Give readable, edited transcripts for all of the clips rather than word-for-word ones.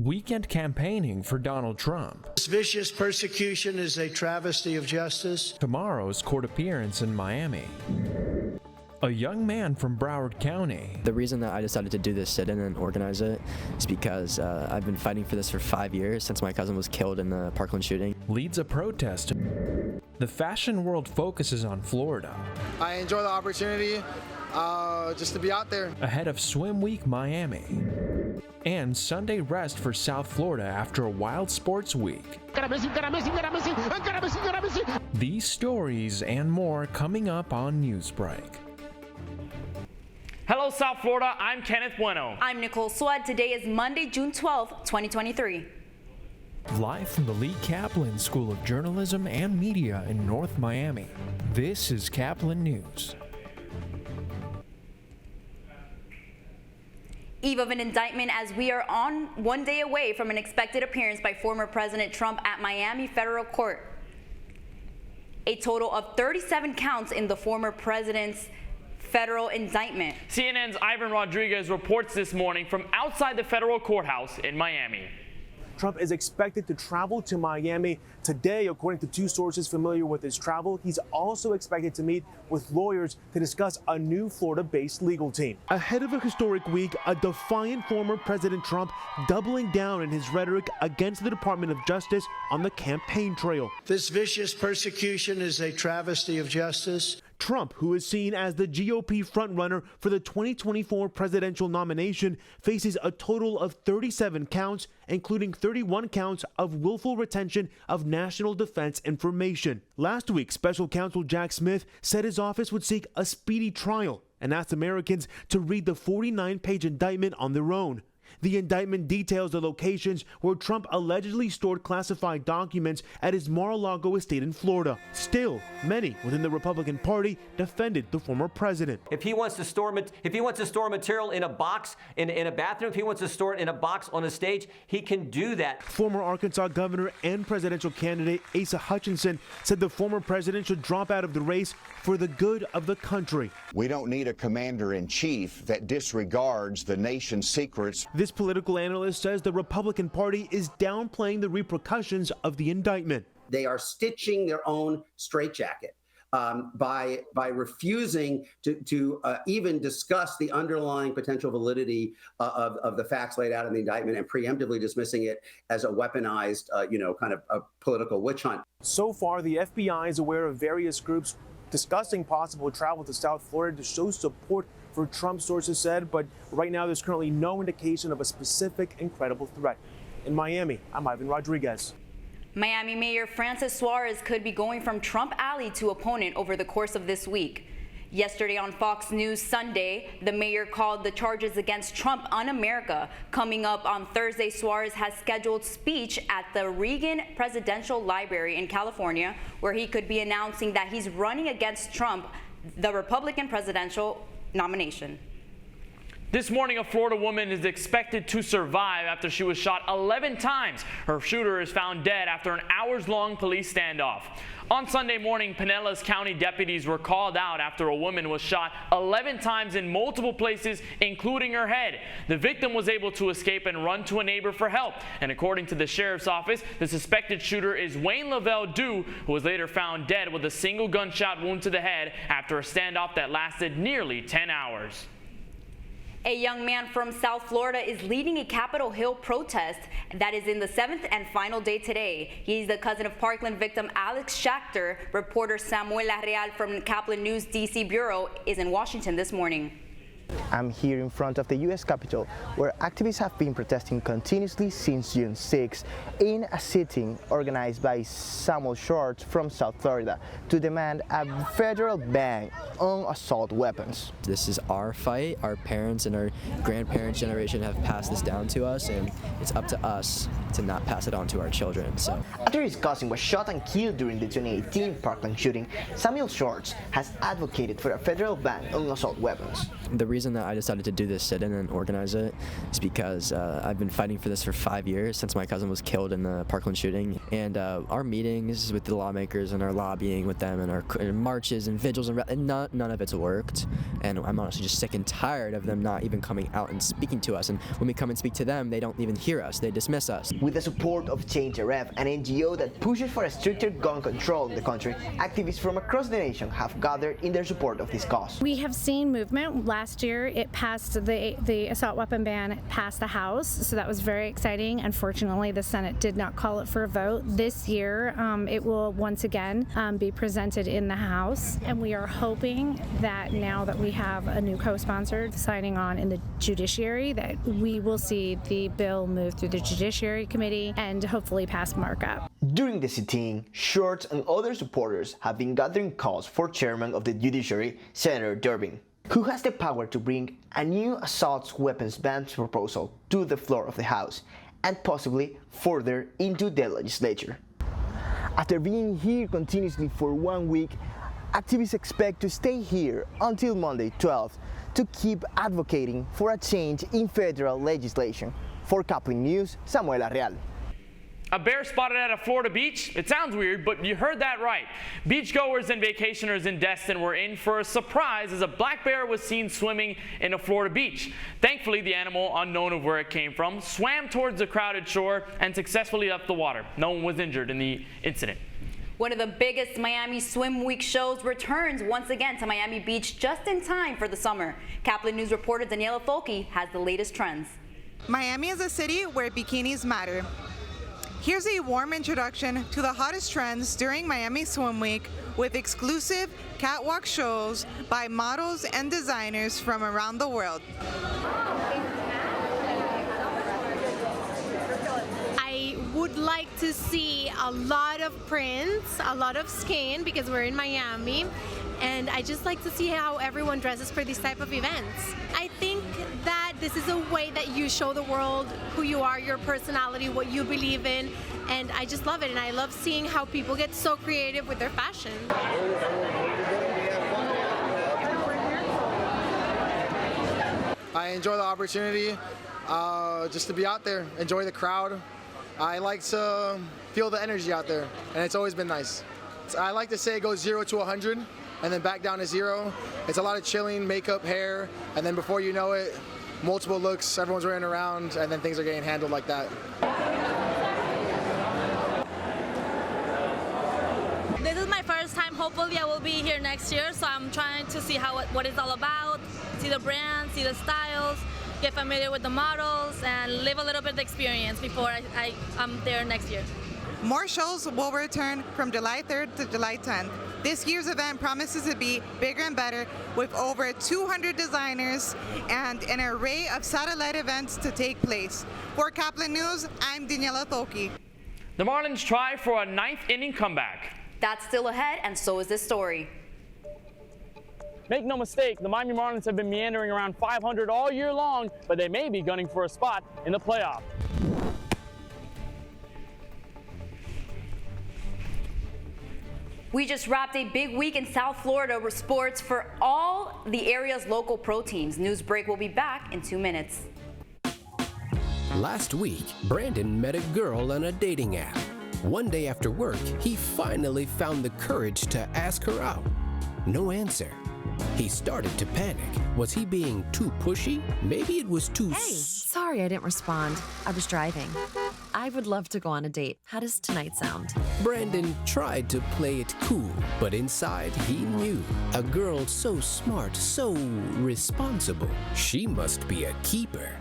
weekend campaigning for Donald Trump. This vicious persecution is a travesty of justice. Tomorrow's court appearance in Miami. A young man from Broward County. The reason that I decided to do this sit-in and organize it is because I've been fighting for this for 5 years since my cousin was killed in the Parkland shooting. Leads a protest. The fashion world focuses on Florida. I enjoy the opportunity just to be out there. Ahead of Swim Week Miami. And Sunday rest for South Florida after a wild sports week. These stories and more coming up on Newsbreak. Hello, South Florida. I'm Kenneth Bueno. I'm Nicole Swad. Today is Monday, June 12th, 2023. Live from the Lee Caplin School of Journalism and Media in North Miami, this is Caplin News. Eve of an indictment as we are on 1 day away from an expected appearance by former President Trump at Miami federal court. A total of 37 counts in the former president's federal indictment. CNN's Ivan Rodriguez reports this morning from outside the federal courthouse in Miami. Trump is expected to travel to Miami today, according to two sources familiar with his travel. He's also expected to meet with lawyers to discuss a new Florida-based legal team. Ahead of a historic week, a defiant former President Trump doubling down in his rhetoric against the Department of Justice on the campaign trail. This vicious persecution is a travesty of justice. Trump, who is seen as the GOP frontrunner for the 2024 presidential nomination, faces a total of 37 counts, including 31 counts of willful retention of national defense information. Last week, special counsel Jack Smith said his office would seek a speedy trial and asked Americans to read the 49-page indictment on their own. The indictment details the locations where Trump allegedly stored classified documents at his Mar-a-Lago estate in Florida. Still, many within the Republican Party defended the former president. If he wants to store material in a box in a bathroom, if he wants to store it in a box on a stage, he can do that. Former Arkansas governor and presidential candidate Asa Hutchinson said the former president should drop out of the race for the good of the country. We don't need a commander-in-chief that disregards the nation's secrets. This political analyst says the Republican Party is downplaying the repercussions of the indictment. They are stitching their own straitjacket by refusing to even discuss the underlying potential validity of the facts laid out in the indictment and preemptively dismissing it as a weaponized, kind of a political witch hunt. So far, the FBI is aware of various groups discussing possible travel to South Florida to show support for Trump, sources said, but right now there's currently no indication of a specific and credible threat. In Miami, I'm Ivan Rodriguez. Miami Mayor Francis Suarez could be going from Trump ally to opponent over the course of this week. Yesterday on Fox News Sunday, the mayor called the charges against Trump un-America. Coming up on Thursday, Suarez has scheduled speech at the Reagan Presidential Library in California, where he could be announcing that he's running against Trump, the Republican presidential nomination. This morning, a Florida woman is expected to survive after she was shot 11 times. Her shooter is found dead after an hours-long police standoff. On Sunday morning, Pinellas County deputies were called out after a woman was shot 11 times in multiple places, including her head. The victim was able to escape and run to a neighbor for help. And according to the sheriff's office, the suspected shooter is Wayne Lavelle Dew, who was later found dead with a single gunshot wound to the head after a standoff that lasted nearly 10 hours. A young man from South Florida is leading a Capitol Hill protest that is in the 7th and final day today. He's the cousin of Parkland victim Alex Schachter. Reporter Samuel Larreal from Caplin News DC Bureau is in Washington this morning. I'm here in front of the U.S. Capitol, where activists have been protesting continuously since June 6 in a sitting organized by Samuel Shorts from South Florida to demand a federal ban on assault weapons. This is our fight. Our parents and our grandparents' generation have passed this down to us, and it's up to us to not pass it on to our children. So, after his cousin was shot and killed during the 2018 Parkland shooting, Samuel Shorts has advocated for a federal ban on assault weapons. the reason that I decided to do this sit-in and organize it is because I've been fighting for this for 5 years since my cousin was killed in the Parkland shooting. And our meetings with the lawmakers and our lobbying with them and our marches and vigils and none of it's worked. And I'm honestly just sick and tired of them not even coming out and speaking to us. And when we come and speak to them, they don't even hear us. They dismiss us. With the support of Change RF, an NGO that pushes for a stricter gun control in the country, activists from across the nation have gathered in their support of this cause. We have seen movement. Last year, it passed the assault weapon ban passed the House, so that was very exciting. Unfortunately, the Senate did not call it for a vote. This year, it will once again be presented in the House, and we are hoping that now that we have a new co-sponsor signing on in the Judiciary, that we will see the bill move through the Judiciary Committee and hopefully pass markup. During the sitting, Shorts and other supporters have been gathering calls for Chairman of the Judiciary, Senator Durbin, who has the power to bring a new assault weapons ban proposal to the floor of the House and possibly further into the legislature. After being here continuously for 1 week, activists expect to stay here until Monday 12th to keep advocating for a change in federal legislation. For Caplin News, Samuela Real. A bear spotted at a Florida beach? It sounds weird, but you heard that right. Beachgoers and vacationers in Destin were in for a surprise as a black bear was seen swimming in a Florida beach. Thankfully, the animal, unknown of where it came from, swam towards the crowded shore and successfully left the water. No one was injured in the incident. One of the biggest Miami Swim Week shows returns once again to Miami Beach just in time for the summer. Caplin News reporter Daniela Folke has the latest trends. Miami is a city where bikinis matter. Here's a warm introduction to the hottest trends during Miami Swim Week with exclusive catwalk shows by models and designers from around the world. I would like to see a lot of prints, a lot of skin because we're in Miami, and I just like to see how everyone dresses for these type of events. I think that this is a way that you show the world who you are, your personality, what you believe in, and I just love it, and I love seeing how people get so creative with their fashion. I enjoy the opportunity just to be out there, enjoy the crowd. I like to feel the energy out there, and it's always been nice. I like to say it goes 0 to 100 and then back down to 0. It's a lot of chilling, makeup, hair, and then before you know it, multiple looks, everyone's running around, and then things are getting handled like that. This is my first time. Hopefully I will be here next year, so I'm trying to see what it's all about, see the brand, see the styles, get familiar with the models, and live a little bit of the experience before I'm there next year. More shows will return from July 3rd to July 10th. This year's event promises to be bigger and better with over 200 designers and an array of satellite events to take place. For Caplin News, I'm Daniela Folke. The Marlins try for a 9th inning comeback. That's still ahead, and so is this story. Make no mistake, the Miami Marlins have been meandering around 500 all year long, but they may be gunning for a spot in the playoff. We just wrapped a big week in South Florida with sports for all the area's local pro teams. Newsbreak will be back in 2 minutes. Last week, Brandon met a girl on a dating app. One day after work, he finally found the courage to ask her out. No answer. He started to panic. Was he being too pushy? Maybe it was too... Hey, sorry I didn't respond. I was driving. I would love to go on a date. How does tonight sound? Brandon tried to play it cool, but inside he knew. A girl so smart, so responsible. She must be a keeper.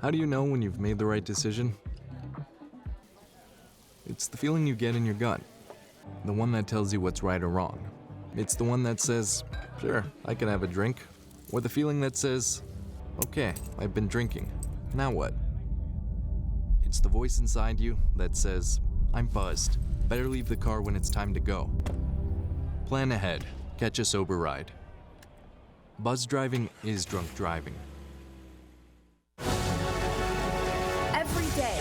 How do you know when you've made the right decision? It's the feeling you get in your gut, the one that tells you what's right or wrong. It's the one that says, sure, I can have a drink. Or the feeling that says, okay, I've been drinking. Now what? It's the voice inside you that says, I'm buzzed. Better leave the car when it's time to go. Plan ahead. Catch a sober ride. Buzz driving is drunk driving.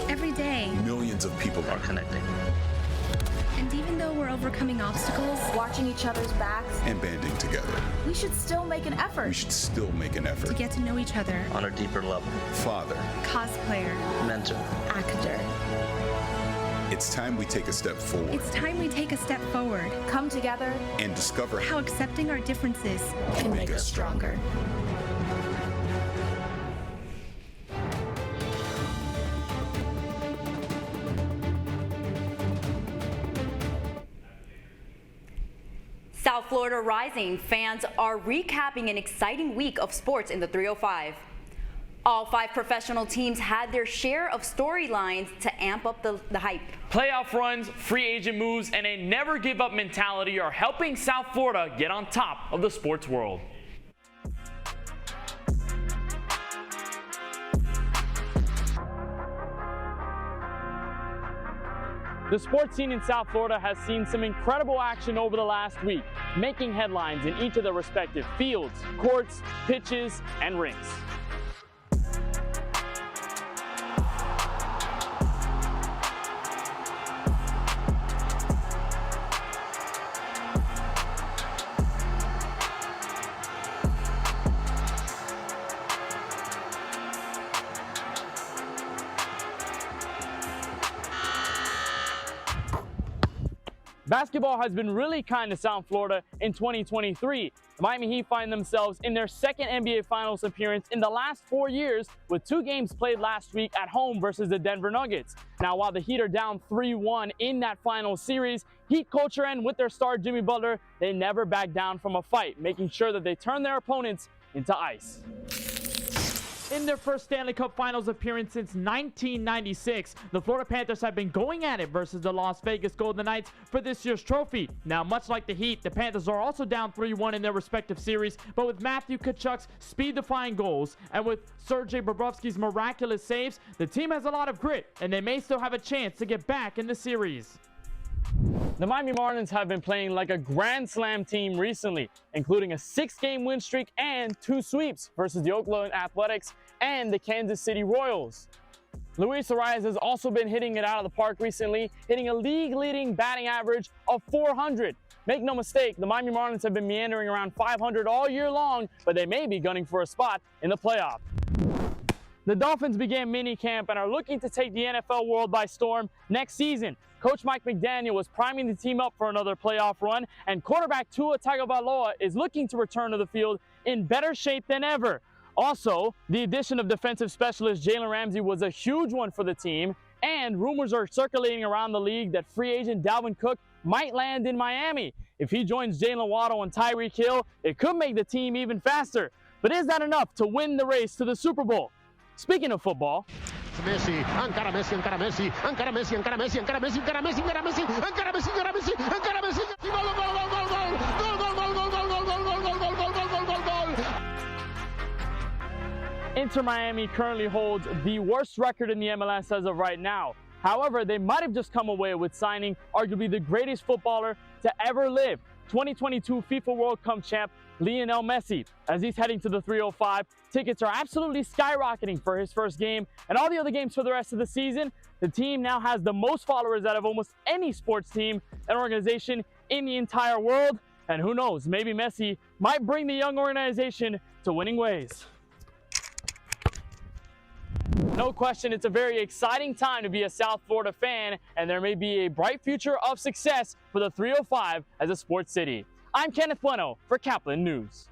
Every day, millions of people are connecting. And even though we're overcoming obstacles, watching each other's backs, and banding together, we should still make an effort. We should still make an effort to get to know each other on a deeper level. Father, cosplayer, mentor, actor. It's time we take a step forward. It's time we take a step forward. Come together and discover how accepting our differences can make us stronger. South Florida Rising fans are recapping an exciting week of sports in the 305. All 5 professional teams had their share of storylines to amp up the hype. Playoff runs, free agent moves, and a never-give-up mentality are helping South Florida get on top of the sports world. The sports scene in South Florida has seen some incredible action over the last week, making headlines in each of their respective fields, courts, pitches, and rings. Basketball has been really kind to South Florida in 2023. The Miami Heat find themselves in their second NBA Finals appearance in the last 4 years, with 2 games played last week at home versus the Denver Nuggets. Now, while the Heat are down 3-1 in that final series, Heat culture and with their star Jimmy Butler, they never back down from a fight, making sure that they turn their opponents into ice. In their first Stanley Cup Finals appearance since 1996, the Florida Panthers have been going at it versus the Las Vegas Golden Knights for this year's trophy. Now, much like the Heat, the Panthers are also down 3-1 in their respective series, but with Matthew Tkachuk's speed-defying goals and with Sergei Bobrovsky's miraculous saves, the team has a lot of grit, and they may still have a chance to get back in the series. The Miami Marlins have been playing like a Grand Slam team recently, including a 6-game win streak and 2 sweeps versus the Oakland Athletics and the Kansas City Royals. Luis Arias has also been hitting it out of the park recently, hitting a league-leading batting average of 400. Make no mistake, the Miami Marlins have been meandering around 500 all year long, but they may be gunning for a spot in the playoff. The Dolphins began mini-camp and are looking to take the NFL world by storm next season. Coach Mike McDaniel was priming the team up for another playoff run, and quarterback Tua Tagovailoa is looking to return to the field in better shape than ever. Also, the addition of defensive specialist Jalen Ramsey was a huge one for the team, and rumors are circulating around the league that free agent Dalvin Cook might land in Miami. If he joins Jalen Waddle and Tyreek Hill, it could make the team even faster. But is that enough to win the race to the Super Bowl? Speaking of football, Messi, encara Messi, encara Messi, encara Messi, encara Messi, encara Messi, encara Messi, encara Messi, encara Messi, encara Messi, encara Messi, gol, gol, gol, gol, gol, gol, gol, gol, gol, gol, gol, gol, gol, gol, gol, gol, gol. Inter Miami currently holds the worst record in the MLS as of right now. However, they might have just come away with signing arguably the greatest footballer to ever live, 2022 FIFA World Cup champ Lionel Messi. As he's heading to the 305, tickets are absolutely skyrocketing for his first game and all the other games for the rest of the season. The team now has the most followers out of almost any sports team and organization in the entire world. And who knows, maybe Messi might bring the young organization to winning ways. No question, it's a very exciting time to be a South Florida fan, and there may be a bright future of success for the 305 as a sports city. I'm Kenneth Bueno for Caplin News.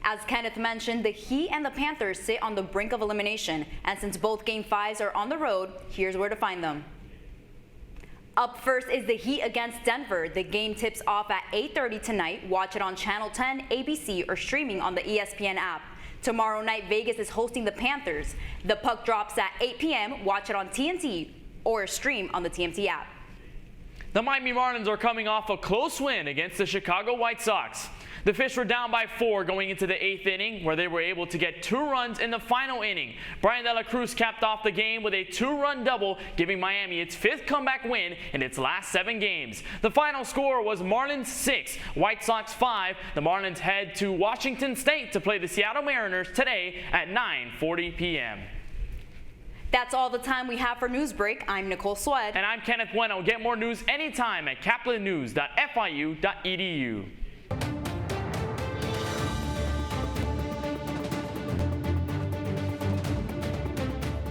As Kenneth mentioned, the Heat and the Panthers sit on the brink of elimination, and since both Game 5s are on the road, here's where to find them. Up first is the Heat against Denver. The game tips off at 8:30 tonight. Watch it on Channel 10, ABC, or streaming on the ESPN app. Tomorrow night, Vegas is hosting the Panthers. The puck drops at 8 p.m. Watch it on TNT or stream on the TNT app. The Miami Marlins are coming off a close win against the Chicago White Sox. The Fish were down by 4 going into the 8th inning, where they were able to get 2 runs in the final inning. Brian De La Cruz capped off the game with a 2-run double, giving Miami its 5th comeback win in its last 7 games. The final score was Marlins 6, White Sox 5. The Marlins head to Washington State to play the Seattle Mariners today at 9:40 p.m. That's all the time we have for Newsbreak. I'm Nicole Swed. And I'm Kenneth Bueno. Get more news anytime at caplinnews.fiu.edu.